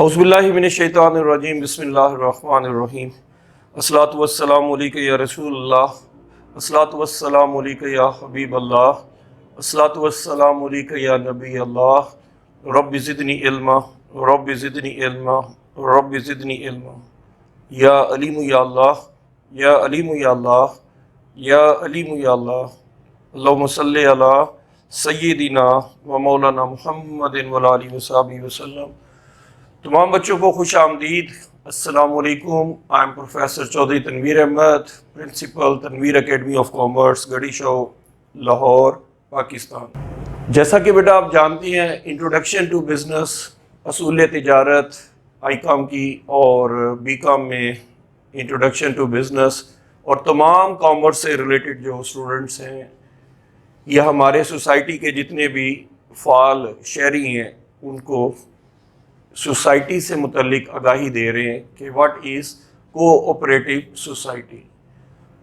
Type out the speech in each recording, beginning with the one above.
औज़ुबिल्लाहिमिनश्शैतानिर्रजीम बिस्मिल्लाहिर्रहमानिर्रहीम अस्सलातु वस्सलामु अलैका या रसूलल्लाह अस्सलातु वस्सलामु अलैका या हबीबल्लाह अस्सलातु वस्सलामु अलैका या नबी अल्लाह रब्बि ज़िदनी इल्मा रब्बि ज़िदनी इल्मा रब्बि ज़िदनी इल्मा या अलीमु या अल्लाह या अलीमु या अल्लाह या अलीमु या अल्लाह अल्लाहुम्मा सल्लि अला सय्यिदिना व मौलाना मुहम्मदिन व आलिहि व सहाबिहि वसल्लम। तमाम बच्चों को खुश आमदीद। अस्सलामु अलैकुम। I am professor Chaudhry Tanveer Ahmed, principal Tanveer academy of commerce, Garhi Shahu, Lahore, Pakistan. जैसा कि बेटा आप जानती हैं, इंट्रोडक्शन टू बिज़नेस, असूल तिजारत आई.कॉम की और बी.कॉम में इंट्रोडक्शन टू बिज़नेस और तमाम कॉमर्स से रिलेटेड जो स्टूडेंट्स हैं या हमारे सोसाइटी के जितने भी फ़ाल शहरी हैं उनको सोसाइटी से मुतल्लिक आगाही दे रहे हैं कि what is cooperative society,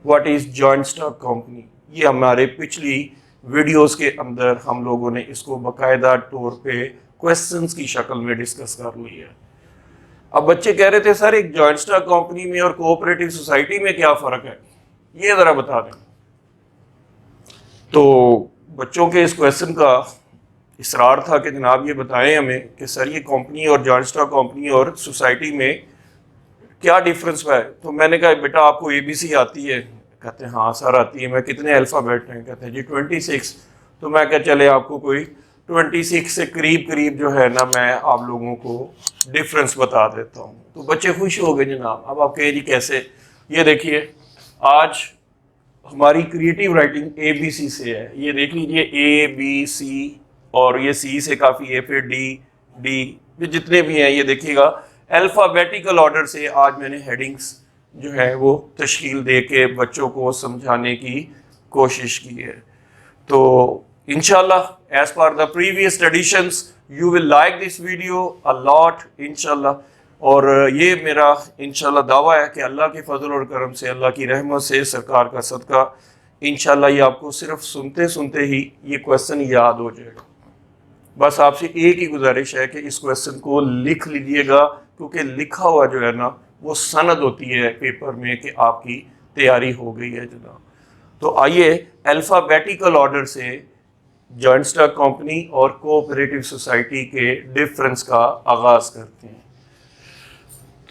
what is joint stock company. ये हमारे पिछली वीडियोस के अंदर हम लोगों ने इसको बाकायदा तौर पे क्वेश्चंस की शक्ल में डिस्कस कर लिया है। अब बच्चे कह रहे थे सर एक जॉइंट स्टॉक कंपनी में और कोऑपरेटिव सोसाइटी में क्या फ़र्क है, ये ज़रा बता दें। तो बच्चों के इस क्वेश्चन का इसरार था कि जनाब ये बताएं हमें कि सर ये कंपनी और जॉइंट स्टॉक कंपनी और सोसाइटी में क्या डिफरेंस है। तो मैंने कहा बेटा आपको ABC आती है? कहते हैं हाँ सर आती है। मैं कितने अल्फ़ाबेट हैं? कहते हैं जी 26। तो मैं क्या चले आपको कोई 26 से करीब जो है ना मैं आप लोगों को डिफरेंस बता देता हूँ। तो बच्चे खुश हो गए जनाब। अब आप कहे जी कैसे? ये देखिए आज हमारी क्रिएटिव राइटिंग ABC से है। ये देख लीजिए ABC और ये C से काफ़ी है, फिर D ये जितने भी हैं ये देखिएगा अल्फ़ाबेटिकल ऑर्डर से आज मैंने हेडिंग्स जो है वो तश्कील दे के बच्चों को समझाने की कोशिश की है। तो इंशाल्लाह as per the previous traditions you will like this video a lot इंशाल्लाह। और ये मेरा इंशाल्लाह दावा है कि अल्लाह के फजल और करम से, अल्लाह की रहमत से, सरकार का सदका, इंशाल्लाह ये आपको सिर्फ सुनते सुनते ही ये क्वेश्चन याद हो जाएगा। बस आपसे एक ही गुजारिश है कि इस क्वेश्चन को लिख लीजिएगा, क्योंकि लिखा हुआ जो है ना वो सनद होती है पेपर में कि आपकी तैयारी हो गई है जनाब। तो आइए अल्फ़ाबेटिकल ऑर्डर से जॉइंट स्टॉक कंपनी और कोऑपरेटिव सोसाइटी के डिफरेंस का आगाज़ करते हैं।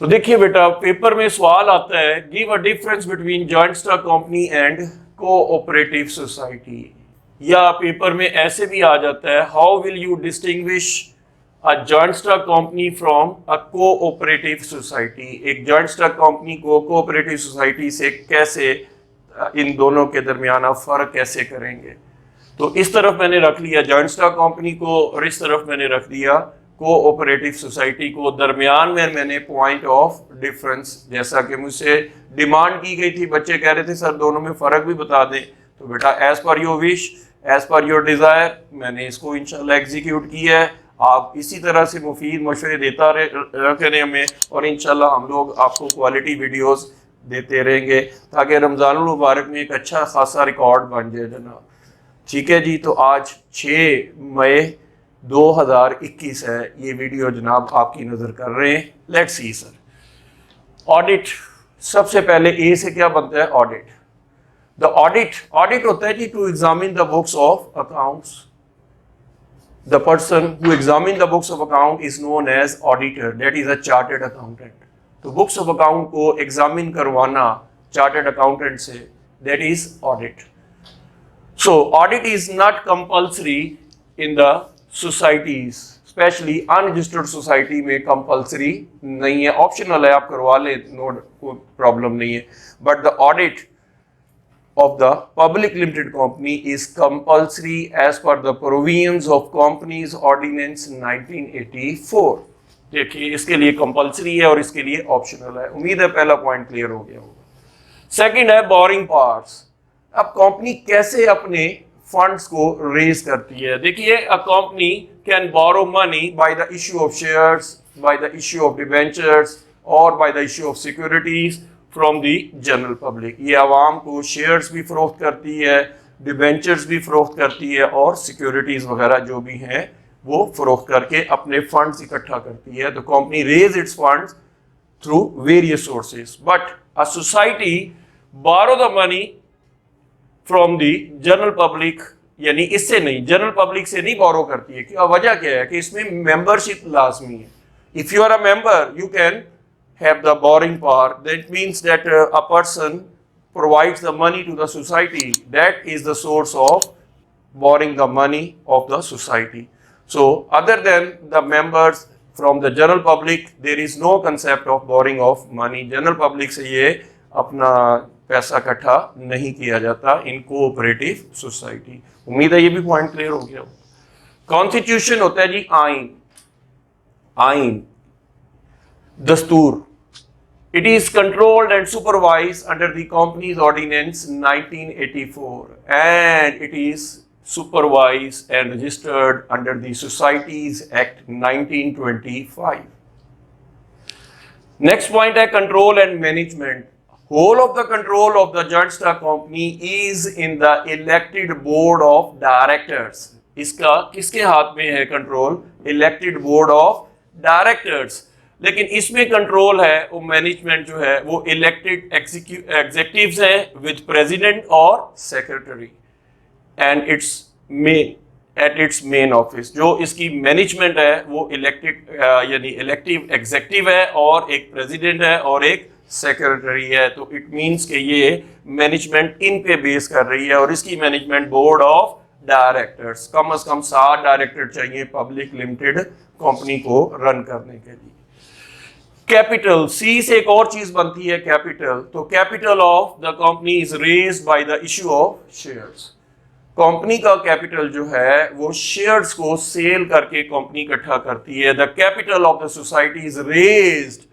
तो देखिए बेटा पेपर में सवाल आता है, give a difference between joint stock company and cooperative society. या पेपर में ऐसे भी आ जाता है, how will you distinguish a joint stock company from a cooperative society. एक जॉइंट स्टॉक कंपनी को कोऑपरेटिव सोसाइटी से कैसे, इन दोनों के दरमियान आप फ़र्क कैसे करेंगे। तो इस तरफ मैंने रख लिया जॉइंट स्टॉक कंपनी को और इस तरफ मैंने रख दिया कोऑपरेटिव सोसाइटी को। दरमियान में मैंने पॉइंट ऑफ डिफरेंस, जैसा कि मुझसे डिमांड की गई थी, बच्चे कह रहे थे सर दोनों में फ़र्क भी बता दें। तो बेटा as per your wish, as per your desire, मैंने इसको इंशाल्लाह एग्जीक्यूट किया है। आप इसी तरह से मुफीद मशवरे देता रहे हमें और इंशाल्लाह हम लोग आपको क्वालिटी वीडियोस देते रहेंगे ताकि रमज़ानुल मुबारक में एक अच्छा खासा रिकॉर्ड बन जाए जनाब। ठीक है जी। तो आज 6 मई 2021 है, ये वीडियो जनाब आपकी नज़र कर रहे हैं। Let's see sir. ऑडिट, सबसे पहले ए से क्या बनता है? ऑडिट। द ऑडिट होता है जी to examine the books of accounts. The person who examine the books of account is known as auditor, that is a chartered accountant. तो बुक्स ऑफ अकाउंट को एग्जामिन करवाना चार्टर्ड अकाउंटेंट से, that is audit. So audit is not compulsory in the societies, specially unregistered society में compulsory नहीं है, optional है, आप करवा ले, नो कोई प्रॉब्लम नहीं है। But the audit of the public limited company is compulsory as per the provisions of Companies Ordinance 1984। देखिए इसके लिए कंपल्सरी है और इसके लिए ऑप्शनल है। उम्मीद है पहला पॉइंट क्लियर हो गया होगा। सेकंड है बोरिंग पावर्स। अब कंपनी कैसे अपने फंड्स को रेज करती है। देखिए a company can borrow money by the issue of shares, by the issue of debentures और by the issue of securities from the general public. ये आवाम को शेयर्स भी फरोख्त करती है, डिबेंचर्स भी फरोख्त करती है और सिक्योरिटीज़ वगैरह जो भी हैं वो फरोख्त करके अपने फंड्स इकट्ठा करती है। तो company raise its funds through various sources, but a society borrow the money from the general public, यानी इससे नहीं, जनरल पब्लिक से नहीं बोरो करती है। क्या वजह क्या है कि इसमें मेंबरशिप लाजमी है। If you are a member you can have the borrowing power. That means that a person provides the money to the society. That is the source of borrowing the money of the society. So other than the members from the general public, there is no concept of borrowing of money. General public से ये अपना पैसा इकट्ठा नहीं किया जाता in cooperative society. उम्मीद है ये भी पॉइंट क्लियर हो गया। कॉन्स्टिट्यूशन होता है जी आइन, आइन दस्तूर। It is controlled and supervised under the Companies Ordinance 1984 and it is supervised and registered under the Societies Act 1925. Next point है control and management. Whole of the control of the joint stock company is in the elected board of directors. इसका किसके हाथ में है control? Elected board of directors. लेकिन इसमें control है वो मैनेजमेंट जो है वो इलेक्टेड एग्जीक्यूटिव्स हैं विद प्रेसिडेंट और secretary and it's main at its main office. जो इसकी मैनेजमेंट है वो इलेक्टेड यानी इलेक्टिव एग्जीक्यूटिव है और एक प्रेसिडेंट है और एक सेक्रेटरी है। तो इट मींस कि ये मैनेजमेंट इन पे बेस कर रही है और इसकी मैनेजमेंट बोर्ड ऑफ डायरेक्टर्स, कम से कम 7 डायरेक्टर चाहिए पब्लिक लिमिटेड कंपनी को रन करने के लिए। कैपिटल, सी से एक और चीज बनती है कैपिटल। तो capital of the company is raised bye the issue of shares. Company का कैपिटल जो है वो शेयर्स को सेल करके कंपनी इकट्ठा करती है। The capital of the society is raised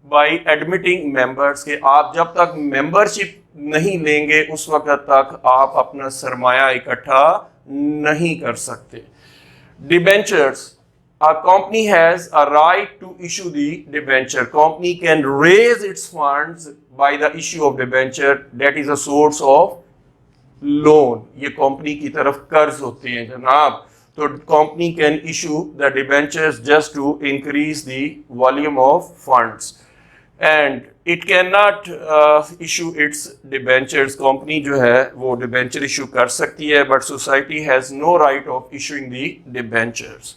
bye admitting members के आप जब तक मेंबरशिप नहीं लेंगे उस वक्त तक आप अपना सरमाया इकट्ठा नहीं कर सकते। Debentures, a company has a right to issue the debenture. Company can raise its funds by the issue of debenture. That is a source of loan. ये कंपनी की तरफ कर्ज होते हैं जनाब। तो company can issue the debentures just to increase the volume of funds. And it cannot issue its debentures. Company जो है वो debenture issue कर सकती है, but society has no right of issuing the debentures.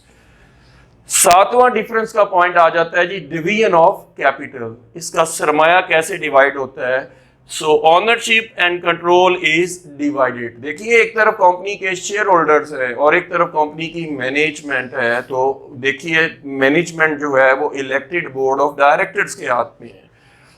7वां डिफरेंस का point आ जाता है जी डिवीजन ऑफ कैपिटल। इसका सरमाया कैसे डिवाइड होता है? So ownership and control is divided. देखिए एक तरफ कंपनी के शेयर होल्डर्स है और एक तरफ कंपनी की मैनेजमेंट है। तो देखिए मैनेजमेंट जो है वो इलेक्टेड बोर्ड ऑफ डायरेक्टर्स के हाथ में है,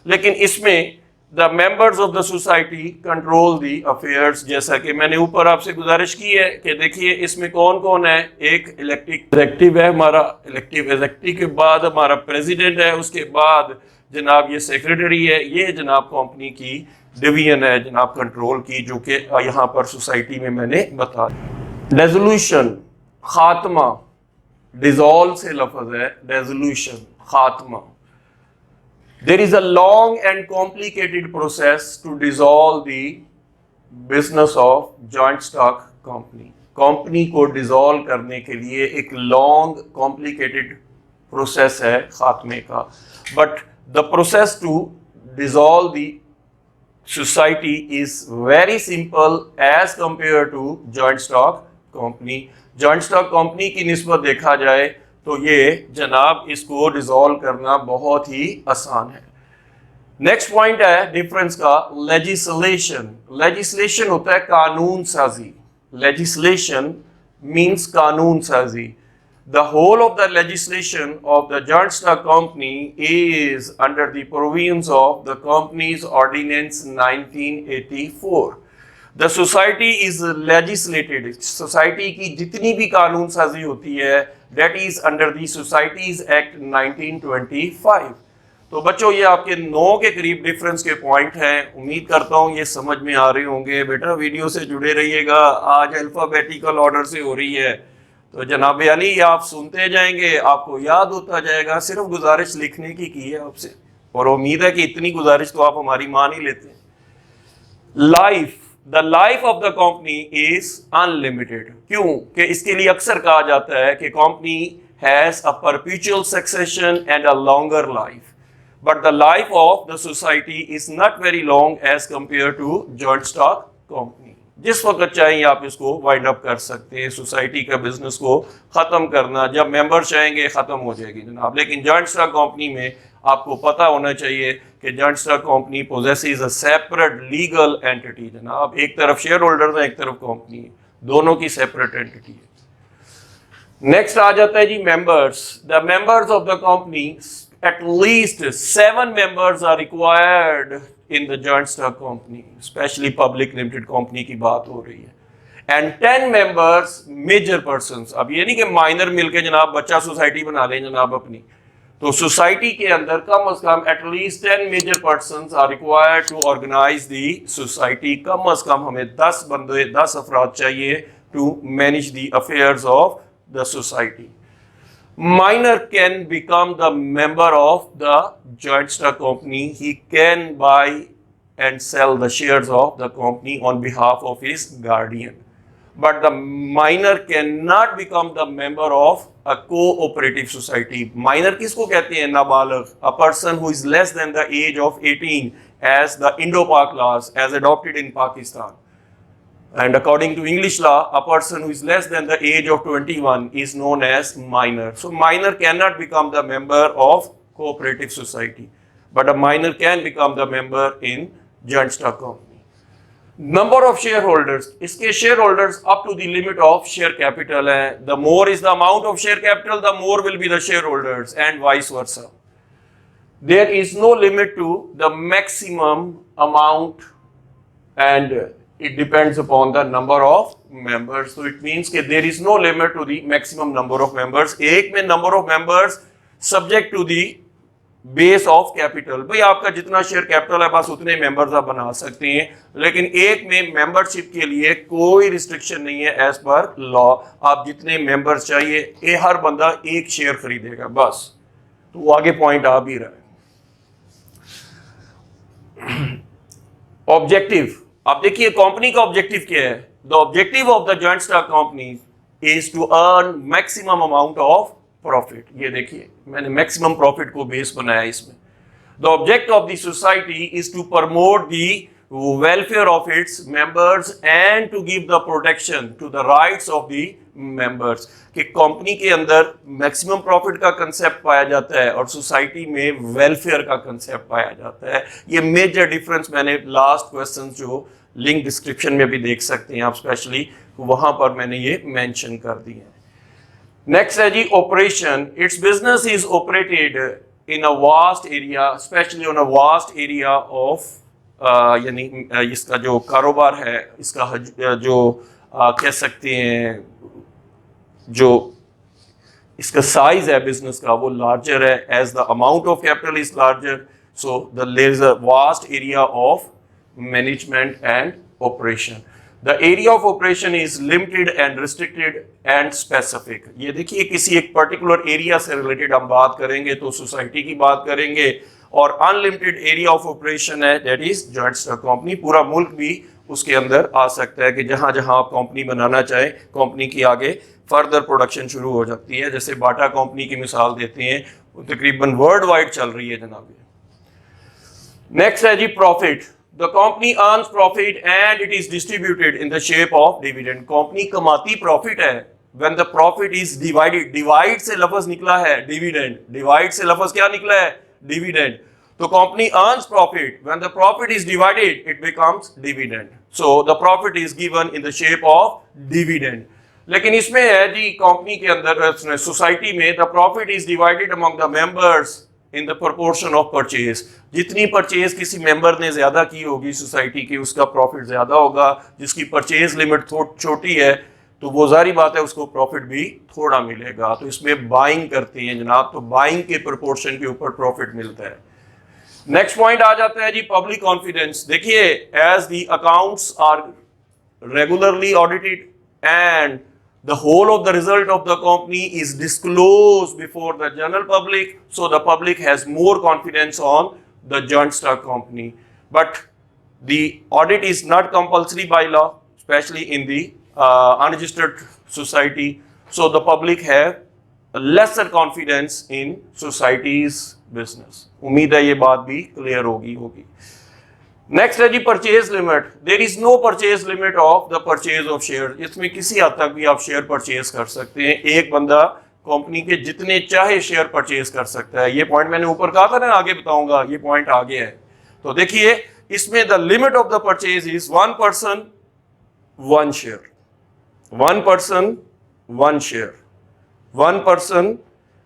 लेकिन इसमें the members of the society control the affairs. जैसा कि मैंने ऊपर आपसे गुजारिश की है कि देखिए इसमें कौन कौन है। एक इलेक्टिव एग्जीक्यूटिव है हमारा, इलेक्टिव एग्जीक्यूटिव के बाद हमारा प्रेसिडेंट है, उसके बाद जनाब ये सेक्रेटरी है, ये जनाब कंपनी की डिवीजन है जनाब कंट्रोल की, जो कि यहाँ पर सोसाइटी में मैंने बता दिया। रेजोल्यूशन, खात्मा, डिसॉल्व से लफ्ज है रेजोल्यूशन, खात्मा। There is a long and complicated process to dissolve the business of joint stock company. Company को डिसॉल्व करने के लिए एक लॉन्ग कॉम्प्लिकेटेड प्रोसेस है खात्मे का, but the process to dissolve the society is very simple as compare to joint stock company. Joint stock company की निस्बत देखा जाए तो ये जनाब इसको डिसॉल्व करना बहुत ही आसान है। नेक्स्ट पॉइंट है डिफरेंस का लेजिस्लेशन। लेजिस्लेशन होता है कानून साजी। लेजिस्लेशन मीन्स कानून साजी। The whole of the legislation of the joint stock company is under the provisions of the Companies Ordinance 1984. The society is legislated. Society की जितनी भी कानून साजी होती है that is under the Societies Act 1925. तो बच्चों ये आपके 9 के करीब डिफरेंस के पॉइंट हैं। उम्मीद करता हूँ ये समझ में आ रहे होंगे। बेटा वीडियो से जुड़े रहिएगा। आज अल्फाबेटिकल ऑर्डर से हो रही है तो जनाब अली आप सुनते जाएंगे, आपको याद होता जाएगा। सिर्फ गुजारिश लिखने की है आपसे और उम्मीद है कि इतनी गुजारिश तो आप हमारी मान ही लेते हैं। Life the life of the company is unlimited. क्यों? कि इसके लिए अक्सर कहा जाता है कि company has a perpetual succession and a longer life, but the life of the society is not very long as compare to joint stock company. जिस वक्त चाहिए आप इसको वाइंड अप कर सकते हैं। सोसाइटी का बिजनेस को खत्म करना जब मेंबर चाहेंगे खत्म हो जाएगी जनाब, लेकिन जॉइंट स्टॉक कंपनी में आपको पता होना चाहिए कि joint stock company possesses a separate legal entity जनाब। एक तरफ शेयर होल्डर है, एक तरफ कंपनी है, दोनों की सेपरेट एंटिटी है। नेक्स्ट आ जाता है जी members. The members of the company, at least 7 members are required in the joint stock company, especially public limited company की बात हो रही है, and 10 members major persons। अब ये नहीं कि माइनर मिलके जनाब बच्चा सोसाइटी बना लें जनाब अपनी, तो सोसाइटी के अंदर कम अज कम at least 10 major persons are required to organize the society। कम अज कम हमें 10 बंदे 10 अफराद चाहिए to manage the affairs of the society। Minor can become the member of the joint stock company. He can buy and sell the shares of the company on behalf of his guardian. But the minor cannot become the member of a cooperative society। Minor किसको कहते हैं? नाबालिग। A person who is less than the age of 18 as the Indo-Pak laws as adopted in Pakistan। And according to English law, a person who is less than the age of 21 is known as minor। So minor cannot become the member of cooperative society, but a minor can become the member in joint stock company। Number of shareholders, इसके shareholders up to the limit of share capital है। The more is the amount of share capital, the more will be the shareholders and vice versa। There is no limit to the maximum amount and it depends upon the number of members। So it means that there is no limit to the maximum number of members। एक में number of members subject to the base of capital। भाई आपका जितना share capital है बस उतने members आप बना सकते हैं, लेकिन एक में मेंबरशिप के लिए कोई रिस्ट्रिक्शन नहीं है एज पर लॉ। आप जितने मेंबर्स चाहिए हर बंदा एक शेयर खरीदेगा बस। तो वो आगे पॉइंट आ भी रहा है। ऑब्जेक्टिव, अब देखिए कंपनी का ऑब्जेक्टिव क्या है। The objective of the joint stock company is to earn maximum amount of profit. ये देखिए मैंने मैक्सिमम प्रॉफिट को बेस बनाया इसमें। The object of the society is to promote the welfare of its members and to give the protection to the rights of the members. कि company के अंदर maximum profit का कंसेप्ट पाया जाता है और सोसाइटी में वेलफेयर का कंसेप्ट पाया जाता है। ये मेजर डिफरेंस मैंने लास्ट क्वेश्चन जो लिंक डिस्क्रिप्शन में भी देख सकते हैं आप, स्पेशली वहां पर मैंने ये मेंशन कर दिया है। नेक्स्ट है जी operation. Its business is operated in a vast area, specially on a vast area of, यानी इसका जो कारोबार है इसका जो कह सकते हैं जो इसका साइज है बिजनेस का वो लार्जर है as the amount of capital is larger. So there is a vast area of management and operation. The area of operation is limited and restricted and specific. ये देखिए किसी एक पर्टिकुलर एरिया से related हम बात करेंगे तो सोसाइटी की बात करेंगे, और अनलिमिटेड एरिया ऑफ ऑपरेशन है that is joint stock company. पूरा मुल्क भी उसके अंदर आ सकता है कि जहां जहां आप कंपनी बनाना चाहे कंपनी की आगे फर्दर प्रोडक्शन शुरू हो जाती है। जैसे बाटा कंपनी की मिसाल देते हैं, वो तकरीबन वर्ल्ड वाइड चल रही है जनाब। नेक्स्ट है जी profit. The company earns profit and it is distributed in the shape of dividend. Company कमाती प्रॉफिट है when the profit is divided. Divide से लफ्ज निकला है डिविडेंड, डिवाइड से लफ्ज क्या निकला है? डिविडेंड। तो company earns profit when the profit is divided it becomes dividend. So the profit is given in the shape of dividend. लेकिन इसमें है जी कंपनी के अंदर सोसाइटी में the profit is divided among the members in the proportion of purchase. जितनी purchase किसी member ने ज्यादा की होगी सोसाइटी की उसका प्रॉफिट ज्यादा होगा। जिसकी परचेज लिमिट छोटी है तो वो जारी बात है उसको प्रॉफिट भी थोड़ा मिलेगा। तो इसमें बाइंग करते हैं जनाब, तो बाइंग के प्रोपोर्शन के ऊपर प्रॉफिट मिलता है। नेक्स्ट पॉइंट आ जाता है जी पब्लिक कॉन्फिडेंस। देखिए as the accounts are regularly audited and the whole of the result of the company is disclosed before the general public, so the public has more confidence on the joint stock company। But The audit is not compulsory by law, especially in the unregistered society. So the public have a lesser confidence in society's business. उम्मीद है ये बात भी clear होगी. Next है जी purchase limit. There is no purchase limit of the purchase of share. इसमें किसी हद तक भी आप शेयर परचेज कर सकते हैं. एक बंदा कंपनी के जितने चाहे शेयर परचेज कर सकता है. ये पॉइंट मैंने ऊपर कहा था ना, आगे बताऊंगा, ये पॉइंट आगे है. तो देखिए इसमें the limit of the purchase is 1 person 1 share. 1 person 1 share. 1 person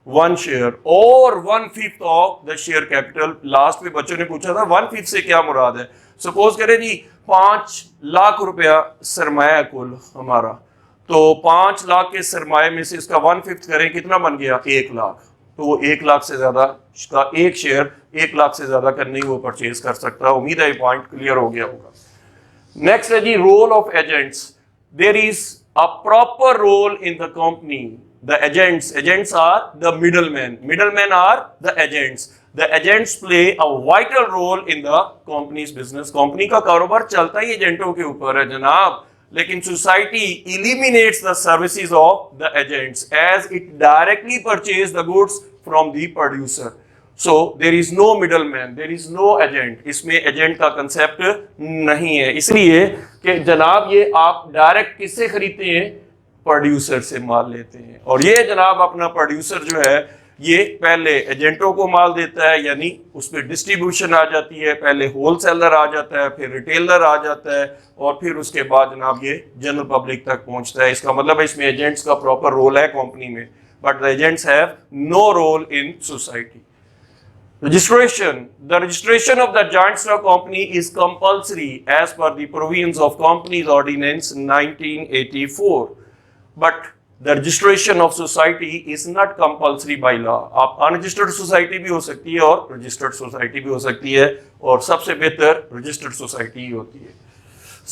1 share और 1/5 of the share capital. Last में बच्चों ने पूछा था 1/5 से क्या मुराद है. सपोज करें जी 5 लाख रुपया सरमाया कुल हमारा, तो 5 लाख के सरमाए में से इसका 1/5 करें, कितना बन गया 1 लाख. तो वो 1 लाख से ज्यादा का एक शेयर 1 लाख से ज्यादा का नहीं वो परचेज कर सकता. उम्मीद है ये पॉइंट क्लियर हो गया होगा. नेक्स्ट है जी role of agents. There is a proper role in the company. The agents are the middlemen are the agents. The agents play a vital role in the company's business. Company का कारोबार चलता ही एजेंटों के ऊपर है जनाब. लेकिन society eliminates the services of the agents as it directly purchase the goods from the producer. So there is no middleman, there is no agent. इसमें एजेंट का कंसेप्ट नहीं है. इसलिए कि जनाब ये आप डायरेक्ट किससे खरीदते हैं, प्रोड्यूसर से माल लेते हैं. और ये जनाब अपना प्रोड्यूसर जो है ये पहले एजेंटों को माल देता है, यानी उस पर डिस्ट्रीब्यूशन आ जाती है. पहले होलसेलर आ जाता है, फिर रिटेलर आ जाता है, और फिर उसके बाद जनाब ये जनरल पब्लिक तक पहुंचता है. इसका मतलब है इसमें एजेंट्स का प्रॉपर रोल है कंपनी में, but the agents have no role in society. Registration. The registration of the joint stock company is compulsory as per the provisions of Companies Ordinance 1984. But the registration of society is not compulsory by law. आप unregistered society भी हो सकती है और registered society भी हो सकती है, और सबसे बेहतर registered society ही होती है.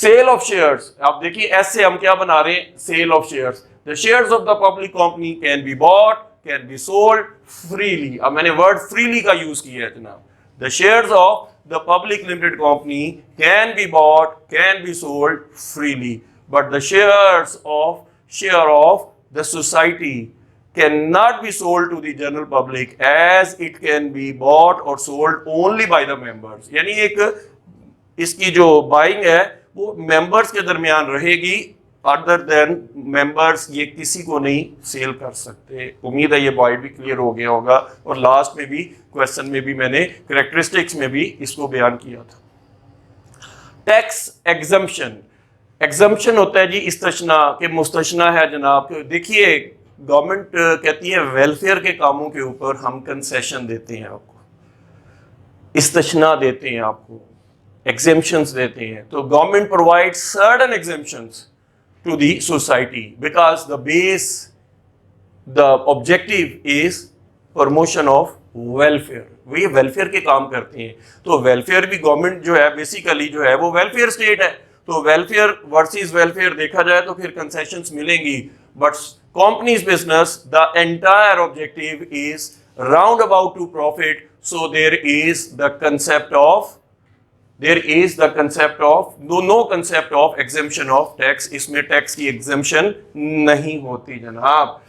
Sale of shares. आप देखिए ऐसे हम क्या बना रहे हैं, sale of shares. The shares of the public company can be bought, can be sold freely. अब मैंने word freely का यूज किया है जनाब. The shares of the public limited company can be bought, can be sold freely. But the share of the society cannot be sold to the general public as it can be bought or sold only by the members. यानी एक इसकी जो buying है वो members के दरमियान रहेगी, other than members ये किसी को नहीं सेल कर सकते. उम्मीद है ये पॉइंट भी क्लियर हो गया होगा. और लास्ट में भी क्वेश्चन में भी मैंने कैरेक्टरिस्टिक्स में भी इसको बयान किया था. Tax exemption. एग्जम्पशन होता है जी इस्तशना के मुस्तशना है जनाब. देखिए गवर्नमेंट कहती है वेलफेयर के कामों के ऊपर हम कंसेशन देते हैं आपको, इस्तशना देते हैं आपको, एग्जेम्पशंस देते हैं. तो government provide certain exemptions to the society because the base the objective is promotion of welfare. वे वेलफेयर के काम करते हैं. तो वेलफेयर भी गवर्नमेंट जो है बेसिकली जो है वो वेलफेयर स्टेट है. तो वेलफेयर वर्सेस वेलफेयर देखा जाए तो फिर कंसेशंस मिलेंगी. But companies business the entire objective is round about to profit. So there is the concept of no concept of exemption of tax. इसमें टैक्स की एग्जेम्पशन नहीं होती जनाब.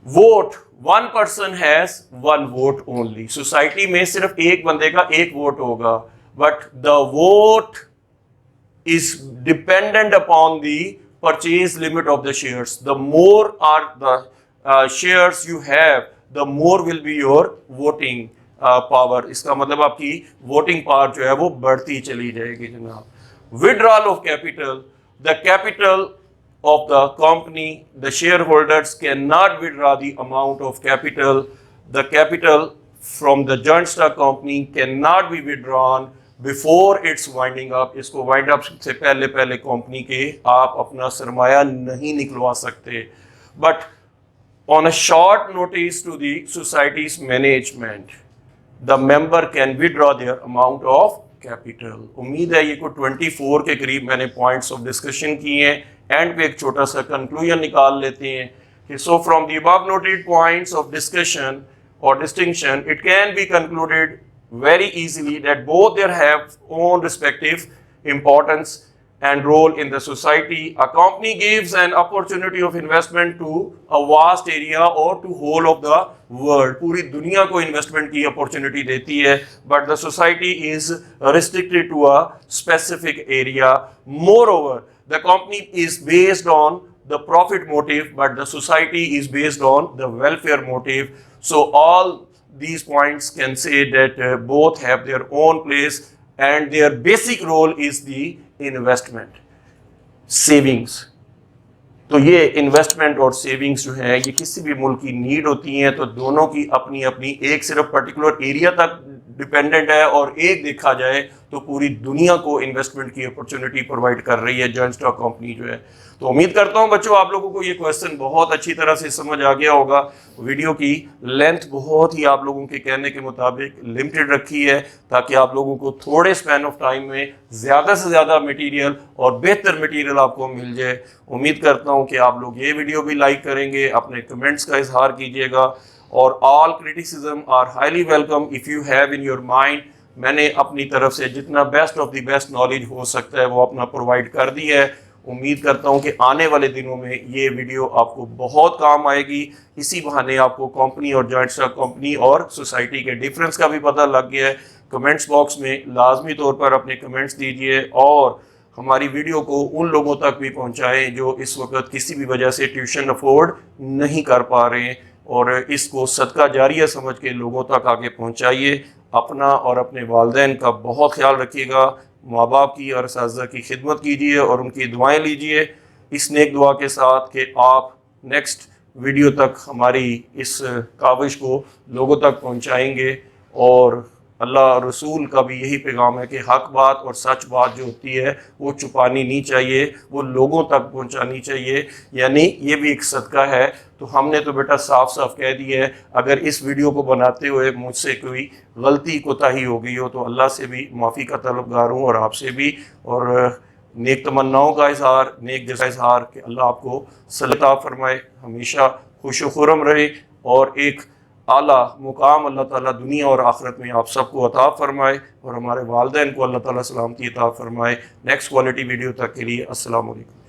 Vote. 1 person has 1 vote only. सोसाइटी में सिर्फ एक बंदे का एक वोट होगा, but the vote is dependent upon the purchase limit of the shares. The more are the shares you have, the more will be your voting power. इसका मतलब आपकी voting power जो है वो बढ़ती चली जाएगी जनाब. Withdrawal of capital. The capital of the company, the shareholders cannot withdraw the amount of capital. The capital from the joint stock company cannot be withdrawn before it's winding up. इसको wind up से पहले पहले company के आप अपना सरमाया नहीं निकलवा सकते. But on a short notice to the society's management the member can withdraw their amount of capital. उम्मीद है ये को 24 के करीब मैंने पॉइंट्स ऑफ डिस्कशन किए हैं. एंड पे एक छोटा सा कंक्लूजन निकाल लेते हैं कि so from the above noted points of discussion or distinction, it can be concluded very easily that both there have own respective importance and role in the society. A company gives an opportunity of investment to a vast area or to whole of the world. पूरी दुनिया को investment की opportunity देती है, but the society is restricted to a specific area. Moreover, the company is based on the profit motive, but the society is based on the welfare motive. So all these points can say that both have their own place and their basic role is the investment, savings. तो ये investment और savings जो है ये किसी भी मुल्क की नीड होती हैं, तो दोनों की अपनी अपनी, एक सिर्फ पर्टिकुलर एरिया तक डिपेंडेंट है और एक देखा जाए तो पूरी दुनिया को इन्वेस्टमेंट की अपॉर्चुनिटी प्रोवाइड कर रही है जॉइंट स्टॉक कंपनी जो है। तो उम्मीद करता हूं बच्चों आप लोगों को ये क्वेश्चन बहुत अच्छी तरह से समझ आ गया होगा। वीडियो की लेंथ बहुत ही आप लोगों के कहने के मुताबिक लिमिटेड रखी है ताकि आप लोगों को थोड़े स्पैन ऑफ टाइम में ज़्यादा से ज़्यादा मटेरियल और बेहतर मटेरियल आपको मिल जाए। उम्मीद करता हूं कि आप लोग ये वीडियो भी लाइक करेंगे, अपने कमेंट्स का इजहार कीजिएगा और all criticism are highly welcome if you have in your mind. मैंने अपनी तरफ से जितना best of the best knowledge हो सकता है वो अपना प्रोवाइड कर दी है। उम्मीद करता हूं कि आने वाले दिनों में ये वीडियो आपको बहुत काम आएगी। इसी बहाने आपको कंपनी और जॉइंट स्टॉक कंपनी और सोसाइटी के डिफरेंस का भी पता लग गया है। कमेंट्स बॉक्स में लाजमी तौर पर अपने कमेंट्स दीजिए और हमारी वीडियो को उन लोगों तक भी पहुंचाएं जो इस वक्त किसी भी वजह से ट्यूशन अफोर्ड नहीं कर पा रहे हैं, और इसको सदका जारिया समझ के लोगों तक आगे पहुंचाइए। अपना और अपने वालिदैन का बहुत ख्याल रखिएगा, माँ बाप की और असातिज़ा की खिदमत कीजिए और उनकी दुआएं लीजिए इस नेक दुआ के साथ कि आप नेक्स्ट वीडियो तक हमारी इस काविश को लोगों तक पहुंचाएंगे। और अल्लाह और रसूल का भी यही पैगाम है कि हक बात और सच बात जो होती है वो छुपानी नहीं चाहिए, वो लोगों तक पहुंचानी चाहिए, यानी ये भी एक सदका है। तो हमने तो बेटा साफ साफ कह दिया है, अगर इस वीडियो को बनाते हुए मुझसे कोई गलती कोताही हो गई हो तो अल्लाह से भी माफ़ी का तलबगार हूँ और आपसे भी, और नेक तमन्नाओं का इजहार, नेक जज़ा इजहार कि अल्लाह आपको सलाह फरमाए, हमेशा खुश खुरम रहे और एक आला मुकाम अल्लाह ताला दुनिया और आखिरत में आप सबको अता फरमाए और हमारे वालिदैन को अल्लाह ताला सलामती अता फरमाए। नेक्स्ट क्वालिटी वीडियो तक के लिए अस्सलाम वालेकुम।